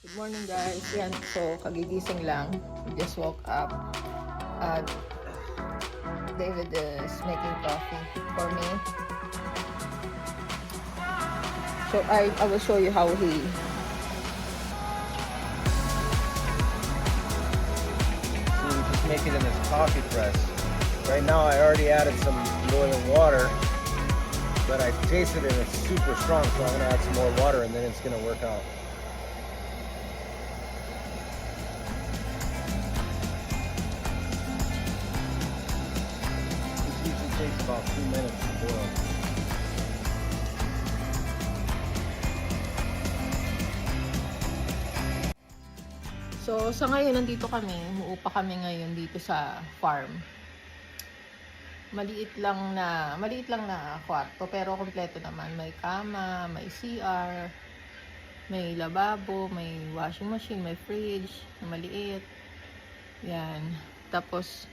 Good morning guys. Yan, so kagigising lang. We just woke up. David is making coffee for me. So I will show you how he just make it in this coffee press. Right now I already added some boiling water, but I tasted it and it's super strong, so I'm gonna add some more water and then it's gonna work out. This usually takes about 2 minutes to boil. So, sa ngayon, nandito kami. Umuupa kami ngayon dito sa farm. Maliit lang na kwarto, pero kompleto naman. May kama, may CR, may lababo, may washing machine, may fridge, na maliit. Yan. Tapos,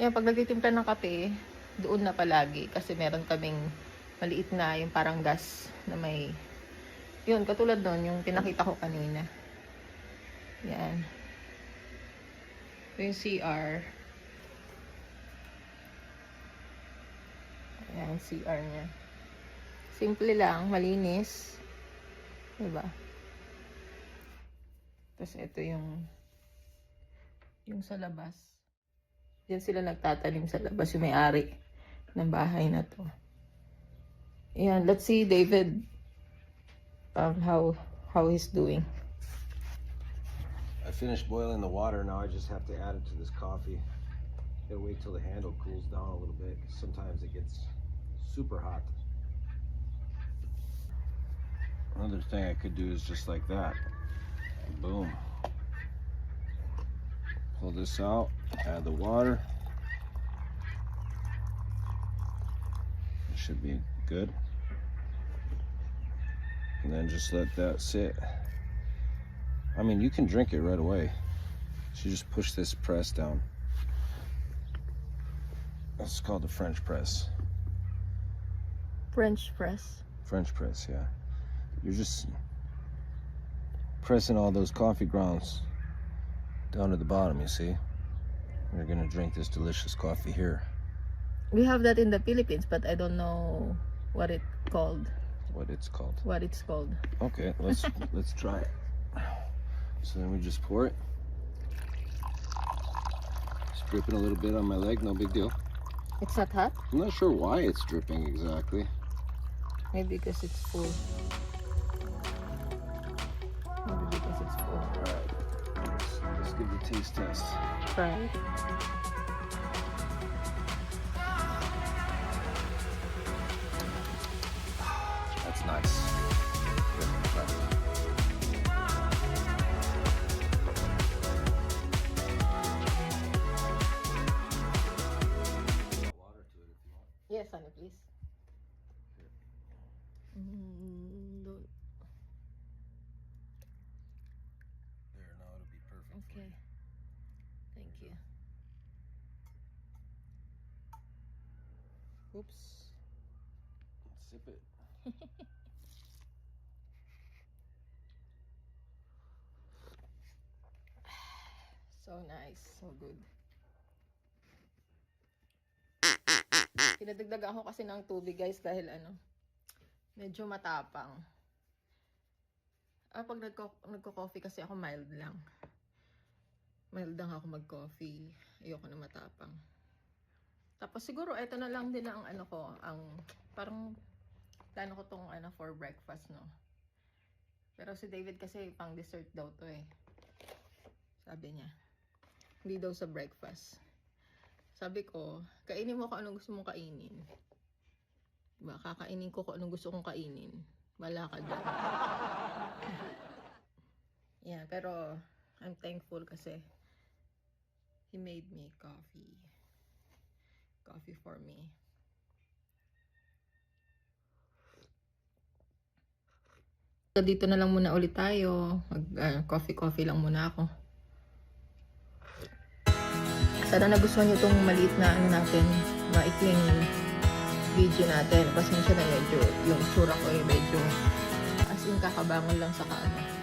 yan, pag nagtitimpla ng kape, doon na palagi. Kasi meron kaming maliit na, yung parang gas na may, yun, katulad doon, yung pinakita ko kanina. Yan. Ito yung CR. Ayan, CR niya. Simple lang, malinis. Diba? Tapos ito yung sa labas. Diyan sila nagtatanim sa labas, yung may-ari ng bahay na to. Ayan, let's see David how he's doing. I finished boiling the water, now I just have to add it to this coffee. Gotta wait till the handle cools down a little bit. Sometimes it gets super hot. Another thing I could do is just like that. Boom. Pull this out, add the water. It should be good. And then just let that sit. I mean, you can drink it right away. So you just push this press down. It's called the French press. French press. French press, yeah. You're just pressing all those coffee grounds down to the bottom, you see? You're gonna drink this delicious coffee here. We have that in the Philippines, but I don't know what it's called. What it's called. What it's called. Okay, let's try it. So then we just pour it. It's dripping a little bit on my leg, no big deal. It's not hot? I'm not sure why it's dripping exactly. Maybe because it's full. Maybe because it's full. Alright, let's give the taste test. Try it. That's nice. Good. Water to it if you want. Yes, honey, please. There, now it'll be perfect. Okay. Thank you. Oops. Sip it. So nice. So good. Pinadagdagan ko kasi ng tubig guys dahil medyo matapang. Pag nagko-coffee kasi ako mild lang. Mild lang ako mag-coffee. Ayoko na matapang. Tapos siguro ito na lang din ang parang plano ko tong for breakfast, no. Pero si David kasi pang dessert daw to eh. Sabi niya. Hindi daw sa breakfast. Sabi ko, kainin mo kung anong gusto mong kainin. Diba? Kakainin ko kung anong gusto kong kainin. Wala ka dyan. Yeah, pero I'm thankful kasi he made me coffee. Coffee for me. So, dito na lang muna ulit tayo. Coffee lang muna ako. Sana nagustuhan nyo itong maliit na natin, maikling video natin. Pasensya na medyo, yung itsura ko ay medyo as in kakabangon lang sa kaano.